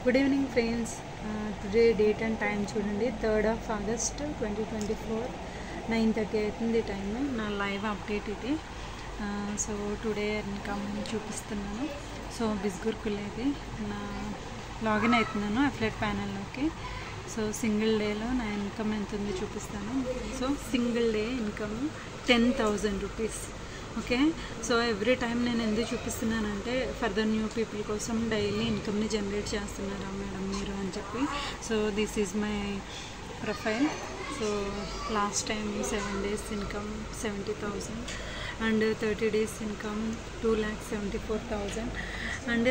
Good evening friends. Today date and time చూడండి, 3rd of August 2024, 9:30 అవుతుంది time. నా live update ఇది. So today income చూపిస్తున్నాను. So బిస్గుర్కుల్ ఇది నా లాగిన్ అవుతున్నాను అఫిలియేట్ ప్యానెల్లోకి. సో సింగిల్ డేలో నా ఇన్కమ్ ఎంత ఉంది చూపిస్తాను. So single day income 10,000 rupees. Okay, so every time నేను ఎందుకు చూపిస్తున్నానంటే ఫర్దర్ న్యూ పీపుల్ కోసం డైలీ ఇన్కమ్ని జనరేట్ చేస్తున్నారా మేడం మీరు అని చెప్పి. So this is my profile. So last time 7 days income 70,000 and 30 days ఇన్కమ్ 2,74,000. అండ్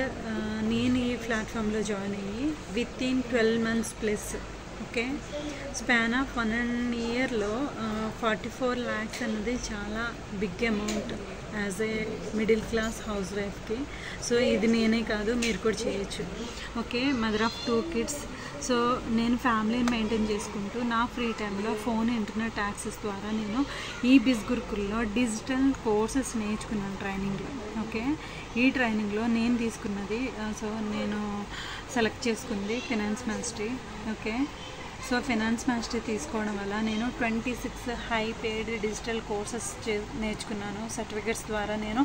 నేను ఈ ప్లాట్ఫామ్లో జాయిన్ అయ్యి within 12 months plus. Okay, span of 1 yearలో 44 lakhs అన్నది చాలా big amount as a middle class house వైఫ్కి. సో ఇది నేనే కాదు, మీరు కూడా చేయొచ్చు. Okay, mother of 2 kids. So నేను ఫ్యామిలీని మెయింటైన్ చేసుకుంటూ నా ఫ్రీ టైంలో ఫోన్ ఇంటర్నెట్ యాక్సెస్ ద్వారా నేను ఈ బిస్గురుకుల్లో డిజిటల్ కోర్సెస్ నేర్చుకున్నాను ట్రైనింగ్లో. ఓకే, ఈ ట్రైనింగ్లో నేను తీసుకున్నది, సో నేను సెలెక్ట్ చేసుకుంది finance mastery. Okay, so finance mastery తీసుకోవడం వల్ల నేను 26 హై పెయిడ్ డిజిటల్ కోర్సెస్ నేర్చుకున్నాను. సర్టిఫికెట్స్ ద్వారా నేను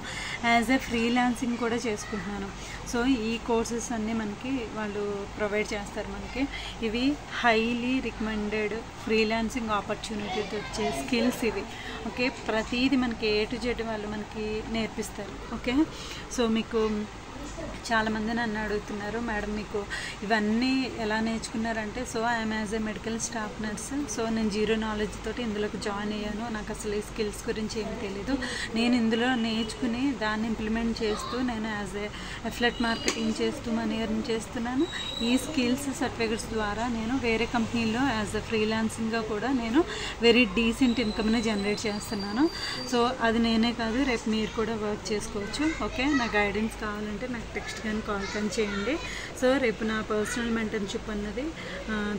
యాజ్ ఏ ఫ్రీలాన్సింగ్ కూడా చేసుకుంటున్నాను. సో ఈ కోర్సెస్ అన్నీ మనకి వాళ్ళు ప్రొవైడ్ చేస్తారు మనకి. ఇవి హైలీ రికమెండెడ్ ఫ్రీలాన్సింగ్ ఆపర్చునిటీ వచ్చే స్కిల్స్ ఇవి. ఓకే, ప్రతిదీ మనకి A to Z వాళ్ళు మనకి నేర్పిస్తారు. ఓకే, సో మీకు చాలామంది నన్ను అడుగుతున్నారు, మేడం మీకు ఇవన్నీ ఎలా నేర్చుకున్నారంటే, so I'm as a medical staff nurse. So నేను 0 knowledge తోటి ఇందులోకి జాయిన్ అయ్యాను. నాకు అసలు ఈ స్కిల్స్ గురించి ఏమీ తెలీదు. నేను ఇందులో నేర్చుకుని దాన్ని ఇంప్లిమెంట్ చేస్తూ నేను యాజ్ ఏ అఫిలియేట్ మార్కెటింగ్ చేస్తూ మనీ ఎర్న్ చేస్తున్నాను. ఈ స్కిల్స్ సర్టిఫికెట్స్ ద్వారా నేను వేరే కంపెనీలో యాజ్ ఎ ఫ్రీలాన్సింగ్గా కూడా నేను వెరీ డీసెంట్ ఇన్కమ్ని జనరేట్ చేస్తున్నాను. సో అది నేనే కాదు, రేపు మీరు కూడా వర్క్ చేసుకోవచ్చు. ఓకే, నా గైడెన్స్ కావాలంటే నాకు టెక్స్ట్ కానీ కాల్ కానీ చేయండి. సో రేపు నా పర్సనల్ మెంటర్షిప్ అన్నది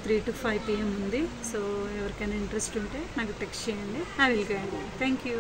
3 to 5 PM ఉంది. సో ఎవరికైనా ఇంట్రెస్ట్ ఉంటే నాకు టెక్స్ట్ చేయండి. I will guide you. Thank you.